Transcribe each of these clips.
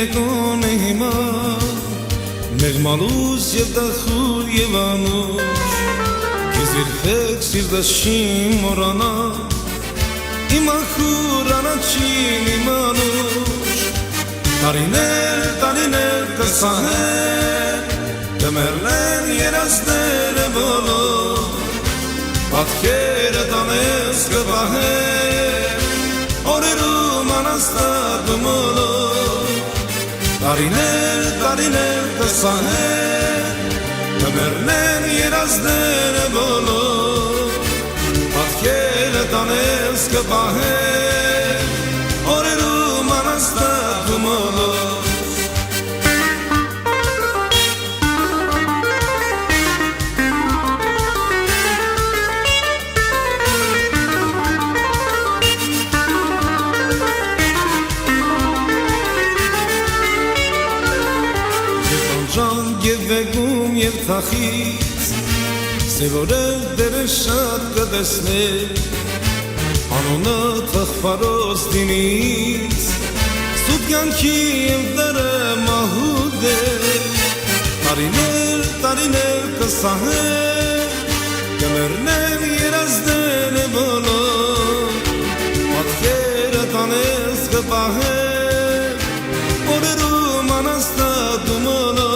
երեկոն է հիմա Մեղմալուս և դախուր և անուշ Կեզ երբեք սիրտս չի մորանա Իմ ախուր անաչին իմ անուշ Տարիներ կսահեն Դմերլեն երազները բոլոր Պատկերը տանես կպահեն Օրերում անաստատում ոլոր Տարիներ կսահեն Դմերլեն երազները բոլոր Պատկերը տանես կպահեն Օրերում անաստատում ոլոր Եվ վեգում և թախից Սևորել դերը շատ կտեսնել Անոնը թխվարոս դինից Սուտ կյանքի և դերը մահուտ դեր Տարիներ կսահեն Կմերնեն երազները բոլոր Պատկերը տանես կպահեն Օրերում անաստատում ոլոր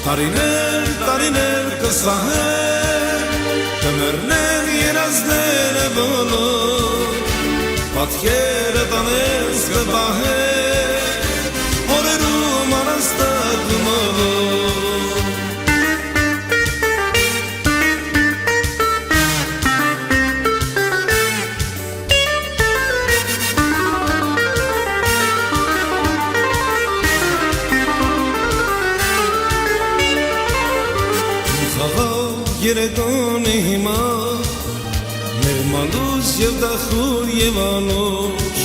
Տարիներ կսահեն Կմերնեն երազները բոլոր Պատկերը տանես կպահեն Օրերում անաստատում ոլոր Երեկոն է հիմա Մեղմալուս և դախուր և անուշ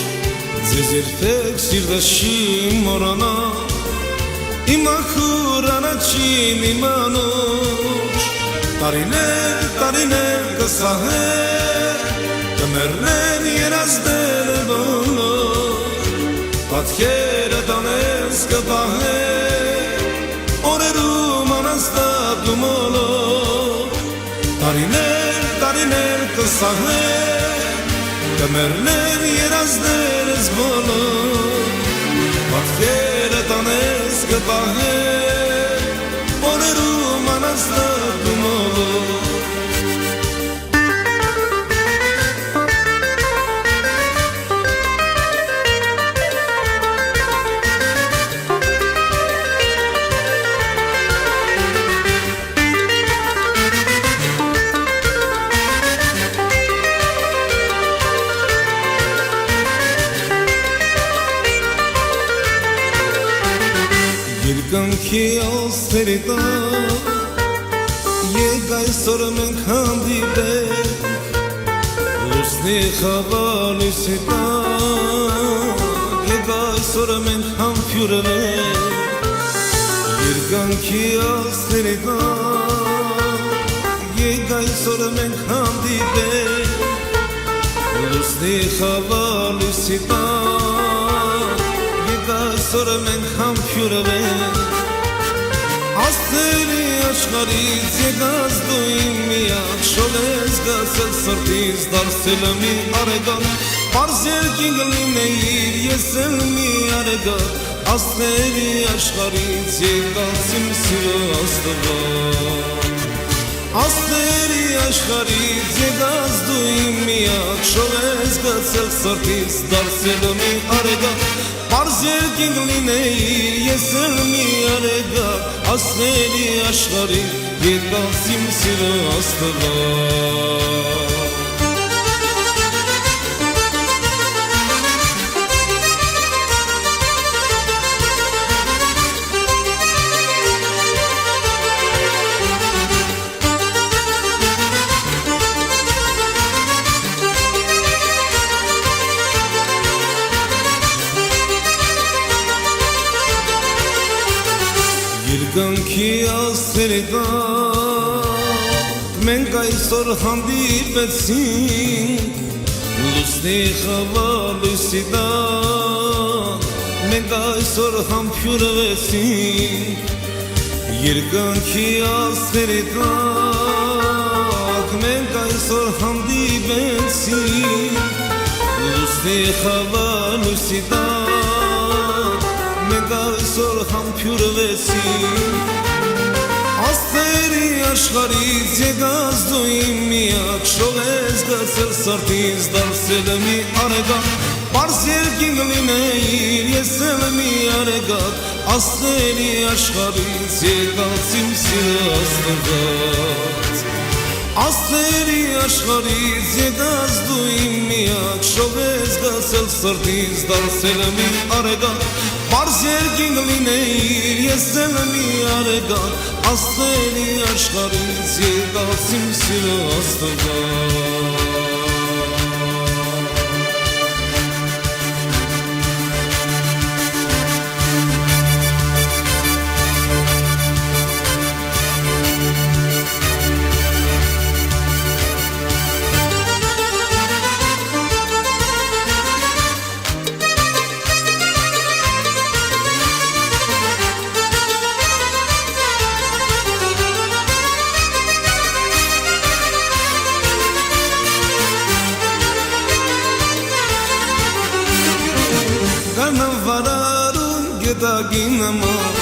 Ձեզ երբեք սիրտս չի մորանա Իմ ախուր անաչին իմ անուշ Տարիներ կսահեն Կմերնեն երազները բոլոր Պատկերը տանես կպահեն Օրերում անաստատում ոլոր Տարիներ կսահեն Կմերնեն երազներս բոլոր Պատկերը տանես կպահեն Օրերում անաստատում ոլոր Երկնքի ոսերի տակ Եկ այսօր մենք հանդիպենք Լուսնի խավալույսի տակ Եկ այսօր մենք համբյուրվենք Երկնքի ոսերի տակ Եկ այսօր մենք հանդիպենք Լուսնի խավալույսի տակ Այսօր մենք համբյուրվենք Աստղերի աշխարհից եկած դու իմ միակ Շոլ ես գացել սրտից դարձել մի արեգակ Պարզ երկինք լինեիր ես էլ մի արեգակ Աստղերի աշխարհից եկած իմ սիրո աստղակ Աստղերի աշխարհից եկած դու իմ միակ Շոլ ես գացել սրտից դարձել մի արեգակ Պարզ երկինք լինեիր ես էլ մի արեգակ Աստղերի աշխարհից եկած իմ սիրո աստղակ Երկնքի աստղերի տակ մենք այսօր հանդիպեցինք Լուսնի խավալույսի տակ մենք այսօր համբյուրվեցինք երկնքի աստղերի տակ մենք այսօր հանդիպեցինք լուսնի խավար լույսի տակ մենք այսօր համբյուրվեցինք աստղերի աշխարհից եկած դու իմ միակ շող ես գցել սրտից դարձել մի արեգակ Պարզ երկինք լինեիր ես էլ մի արեգակ աստղերի աշխարհից եկած իմ սիրած տղաց Աստղերի աշխարհից եկած դու իմ միակ շող ես գցել սրտից դարձել մի արեգակ Պարզ երկինք լինեիր ես էլ մի արեգակ աստղերի աշխարհից եկած իմ սիրած տղաց Գետագին նման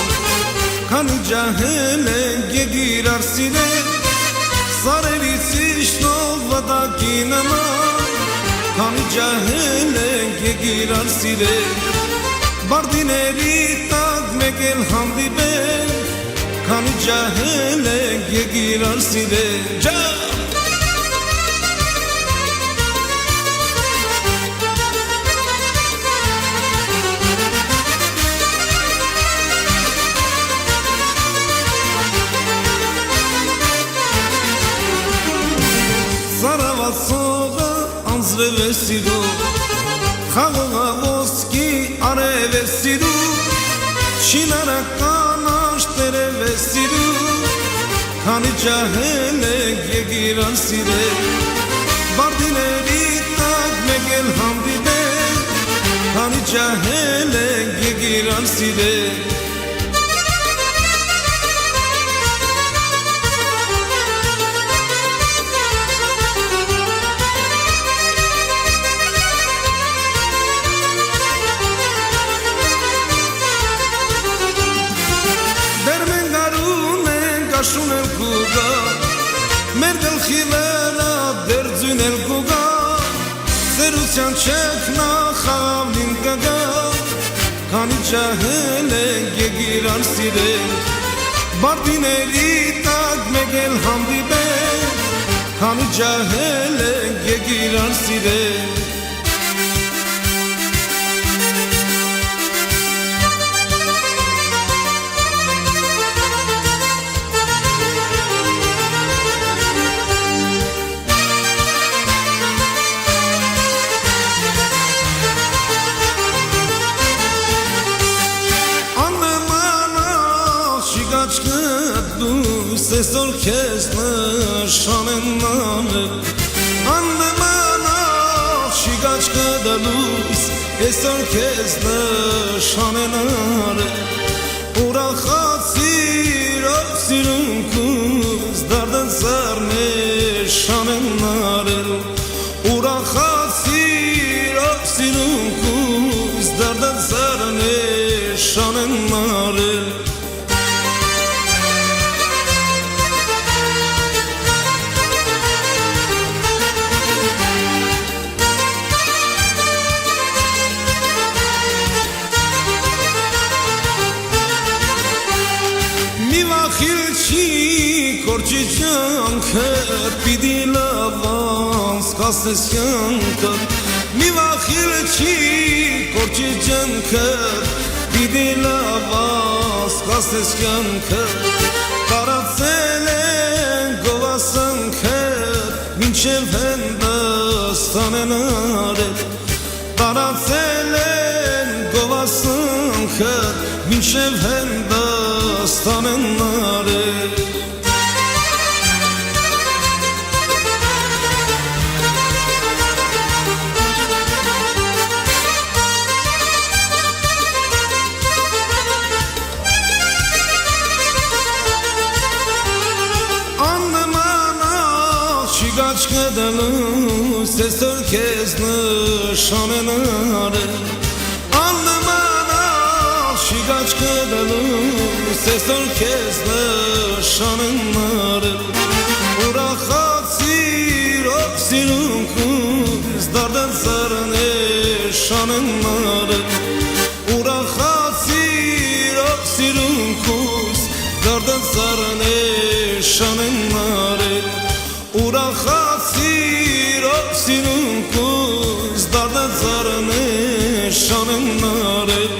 Քանի ջահել են գեգիրար սիրել Սարերից իշնով վտակի նման Քանի ջահել են գեգիրար սիրել Բարդիների տակ մեկ էլ հանդիպել Քանի ջահել են գեգիրար սիրել Սարավացողը անձրև է սիրում Խաղողավոսկի արև է սիրում Շինարական աշտերև է սիրում Քանի ջահել եք եկիրան սիրել Բարդիների տակ մեկ էլ հանդիպել Քանի ջահել եք եկիրան սիրել Աշուն էլ կուգա, մեր գլխի վրա դեր ձույն էլ կուգա, ծերության չեք նախավնին կգա, քանի ջահել ենք եկիրան սիրել, բարդիների տակ մեկ էլ հանդիպել, քանի ջահել ենք եկիրան սիրել, Այսօր քեզ նշան են անել Աննման աղջիկաչկը դալույս Այսօր քեզ նշան են արել Ուրախացիր ով սիրուն կուզ Դարդեն սարներ շան են արել Ուրախացիր ով սիրուն կուզ Դարդեն սարներ շան են արել Կորչի ճանքը պիդի լավանց կասես յանքը Մի վախիլ չի կորչի ճանքը պիդի լավանց կասես յանքը Տարածել են գովասանքը մինչև հենդաստան են արել Տարածել են գովասանքը մինչև հենդաստան են արել չկդալու սեսոր քեզ նշանեն արել Աննմանալ շիգա չկդալու սեսոր քեզ նշանեն արել Ուրախացիր ով սիրունքուս դարդան սարնե շանեն արել Ուրախացիր ով սիրունքուս դարդան սարնե շանեն արել Ուրախացիր ով սիրունքուս դարդան սարնե շանեն արել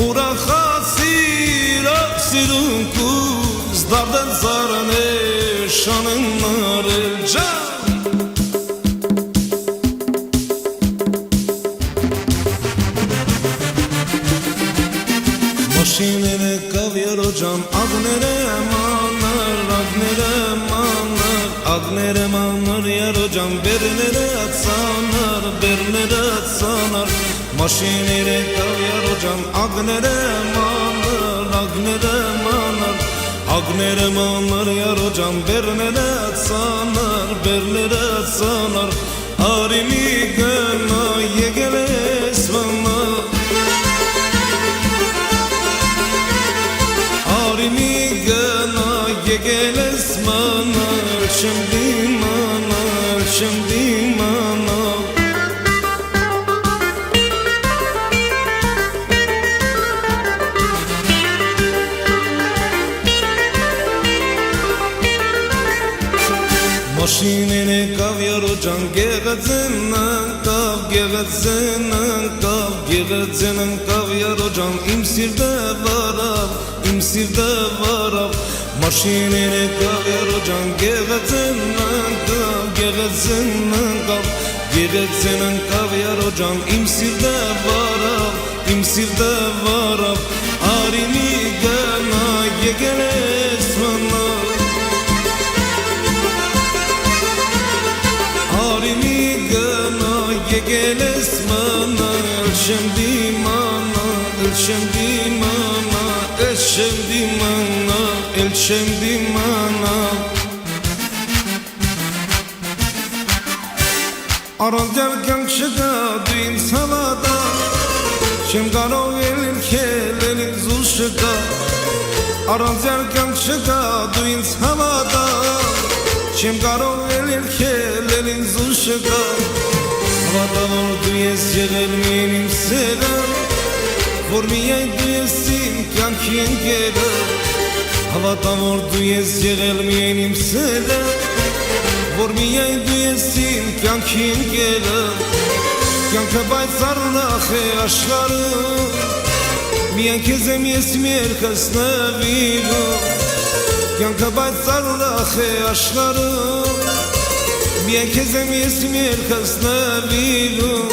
Ուրախացիր ով սիրունքուս դարդան սարնե շանեն արել Ջան Մաշիները կավյարո ջան ագները մանար Ագները մանար յարո ջան բերները ացանար Մաշիները կավյարո ջան ագները մանար Ագները մանար յարո ջան բերները ացանար Արիմի գնա եկել ես վանա Արիմի գնա եկել ես մանար Չեմ դիմանալ Մաշիները կավյարո ջան գեղեցեն անկավ յարո ջան իմ սիրտը վարավ Մաշիները կավյարո ջան գեղեցեն անկավ յարո ջան իմ սիրտը վարավ Արիմի գնա եկել ես վանա Արիմի գնա եկել ես մանալ Չեմ դիմանալ Առանց յարգանք չկա դու ինձ հավատա Չեմ կարող ելքել ինձ ուժ չկա Առանց յարգանք չկա դու ինձ հավատա Չեմ կարող ելքել ինձ ուժ չկա Հավատա որ դու ես եղել միայն իմ սերը Որ միայն դու ես իմ կյանքի ընկերը Հավատա որ դու ես եղել միայն իմ սերը Որ միայն դու ես իմ կյանքի ընկերը Կյանքը պայծառ ուրախ է աշխարհում Միայն քեզ եմ ես մերկս նվիրում Կյանքը պայծառ ուրախ է աշխարհում Միայն քեզ եմ ես մերկս նվիրում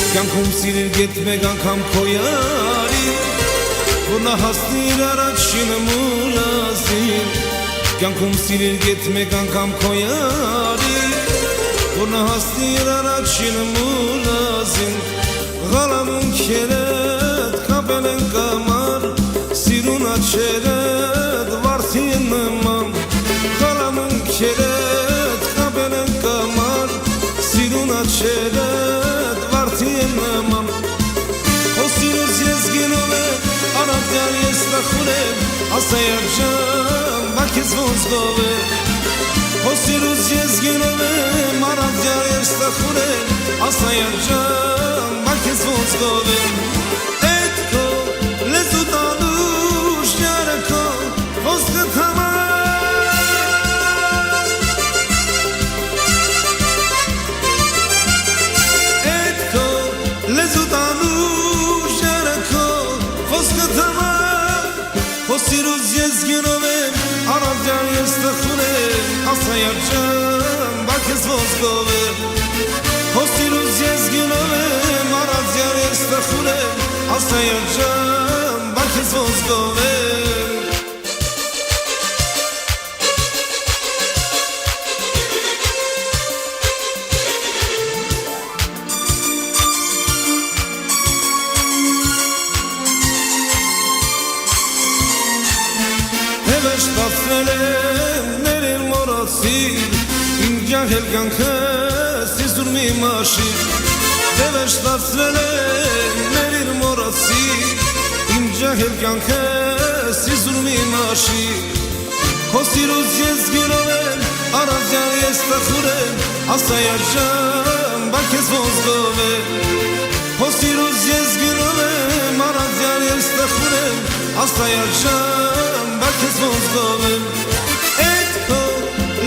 Կյանքում սիրիր գետ մեկ անգամ քո յարին Որ նա հասնիր առաջին մուրազին Կյանքում սիրիր գետ մեկ անգամ քո յարին Որ նա հասնիր առաջին մուրազին Ղալամունքերդ կապել են կամար Սիրուն աչերդ վարդի նման Ղալամունքերդ կապել են կամար Սիրուն աչերդ վարդի նման Խոսիրուց ես գնով է Արադյար ես նախուր է Ասայար ջան բակից ոնց գով է Խոսիրուց ես գնով է Արադյար ես նախուր է Ասայար ջան բակից ոնց գով է Էդ քո լեզու տանուշ յարը քո Ոսկը թամար Էդ քո լեզու տանուշ յարը քո Ոսկը թամար Խոսիրուց ես գնով եմ Արադյար ես նախուր է Ասայար ջան բակից ոնց գով է Խոսիրուց ես գնով եմ Արադյար ես նախուր է Ասայար ջան բակից ոնց գով է Շտացնել եմ ներել մորացիր Իմ ջահել կյանքս իսուր մի մաշի Դևեշ դարձրել է մեր իր մորացի Իմ ջահել կյանքս իսուր մի մաշի Քո սիրուց ես գիրով եմ Արազյան ես տխուրեմ Ասա երջան բակես ոնց գովեմ Քո սիրուց ես գիրով եմ Արազյան ես տխուրեմ Ասա երջան բակես ոնց գովեմ Էդ քո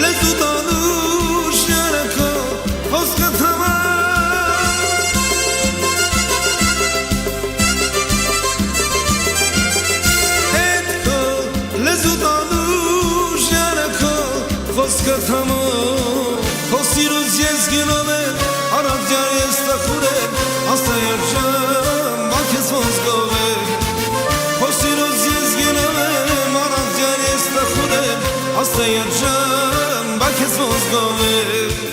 լեզու տանուշ երեքո Խոսքը թվար Էդ քո լեզու տանուշ երեքո Խոսքը թվար Քո սիրուց ես գինով եմ Արադյար ես տխուրեմ Ասա երջան բակես ոնց գովեմ Քո սիրուց ես գինով եմ Արադյար ես տխուրեմ Ասա երջան բակես ոնց գովեմ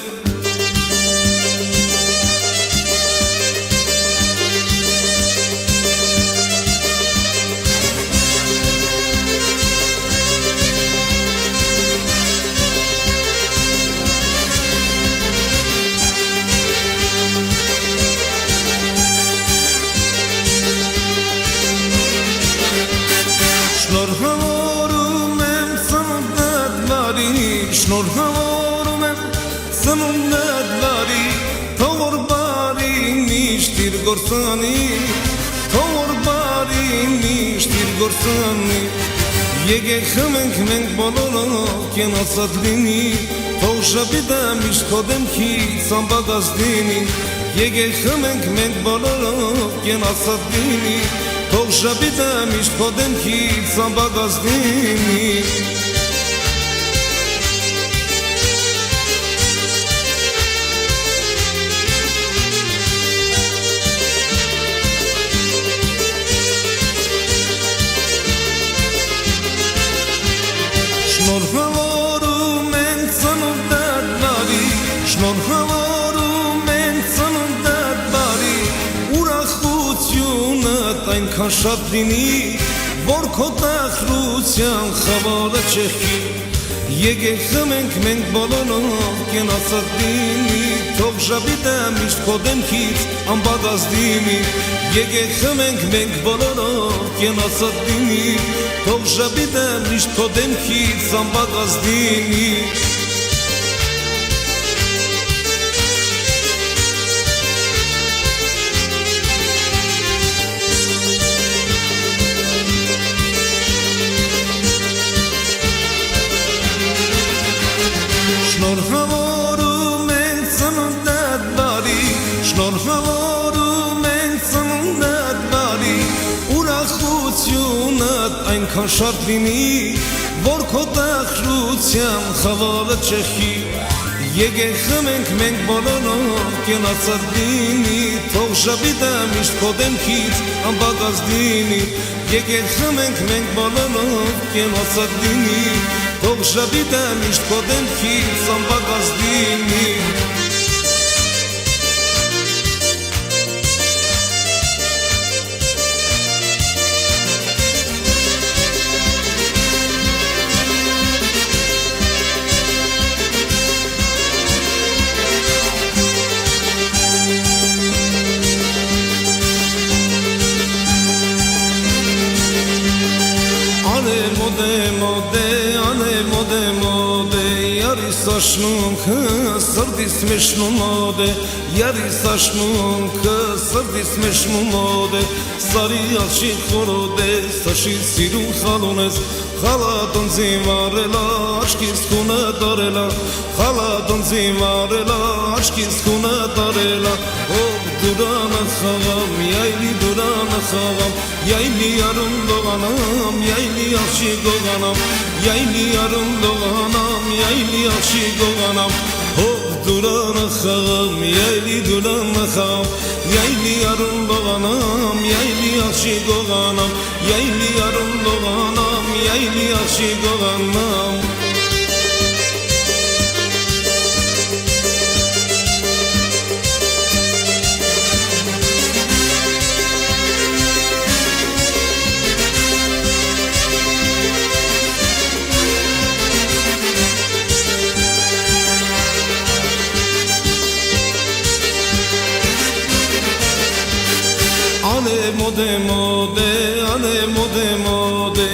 Շնորհավորում եմ ծնունդդ բարի Շնորհավորում եմ ծնունդդ բարի Թող որ բարի միշտ իր գործանի Թող որ բարի միշտ իր գործանի Եկեք խմենք մենք բոլորով կենացած լինի Թող շապիտը միշտ քո դեմքից ամբագած լինի Եկեք խմենք մենք բոլորով կենացած լինի Թող շապիտը միշտ քո դեմքից ամբագած լինի Շնորհավորում են ծնունդդ բարի Շնորհավորում են ծնունդդ բարի Ուրախությունդ այնքան շատ լինի Որ քո տխրության խավարը չեղքի Եկեք խմենք մենք բոլորով կենացած լինի Թող ժապիտը միշտ քո դեմքից ամբագած լինի Եկեք խմենք մենք բոլորով կենացած լինի Թող ժապիտը միշտ քո դեմքից ամբագած լինի Շնորհավորում են ծնունդդ բարի Շնորհավորում են ծնունդդ բարի Ուրախությունդ այնքան շատ լինի Որ քո տխրության խավարը չեղքի Եկեք խմենք մենք բոլորով կենացած լինի Թող ժապիտը միշտ քո դեմքից ամբագած լինի Եկեք խմենք մենք բոլորով կենացած լինի Թող ժապիտը միշտ քո դեմքից ամբագած լինի Սաշնունքը սրդիս մեշնումոդ է Յարի սաշնունքը սրդիս մեշնումոդ է Սարի ալշի խորոդ է Սաշի սիրուն խալուն ես Խալատն զիմարելա Աշկիս կունը տարելա Խալատն զիմարելա Աշկիս կունը տարելա Ով դուրանը խաղամ Յայլի դուրանը խաղամ Յայլի արուն լողանամ Յայլի ալշի գողանամ Յայլի արուն լողանամ Յայլի ալշի գողանամ Ով դուրանը խաղամ Յայլի դուրանը խաղամ Յայլի արուն լողանամ Յայլի ալշի գողանամ Յայլի արուն լողանամ Յայլի ալշի գողանամ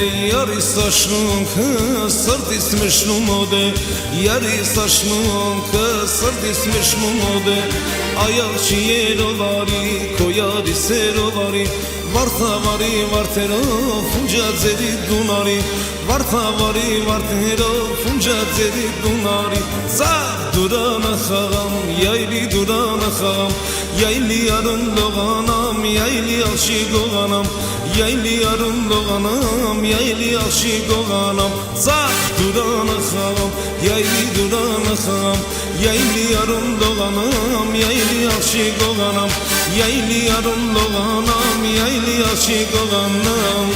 Yari saçlım kısır dismiş numode Yari saçlım kısır dismiş numode Ayak çiyelovari koyari serovari Vartavari vartero funca zeri dunari Vartavari vartero funca zeri dunari Zah durana khagam yayli durana khagam Yayli yarın doğanam yayli aşık olanam Yayli yarın doğanam yayli aşık olanam Zah durana khagam yayli durana khagam Yayli yarın doğanam yayli aşık olanam Yayli yarın doğanam yayli aşık olanam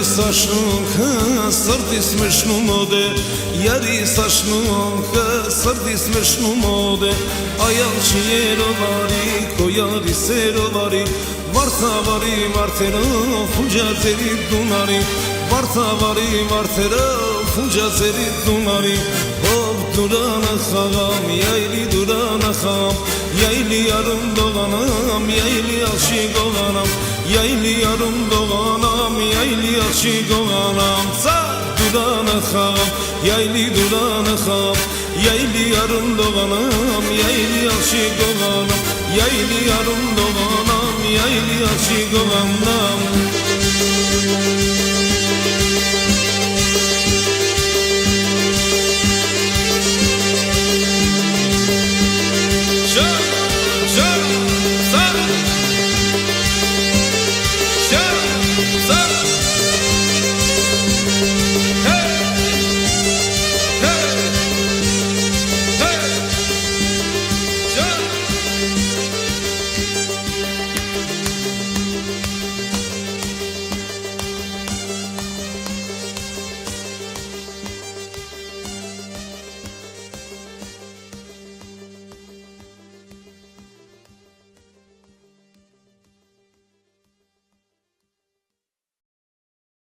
Yari saçlım kısır dismiş numode Yari saçlım kısır dismiş numode Ayak çiyelovari koyari serovari Vartavari vartero funca zeri dunari Vartavari vartero funca zeri dunari Hop durana khagam yayli durana khagam Yayli yarım doğanam yayli aşık olanam Yayli yarım doğanam yayli aşık olanam Zah durana khagam yayli durana khagam Yayli yarım doğanam yayli aşık olanam Yayli yarım doğanam yayli aşık olanam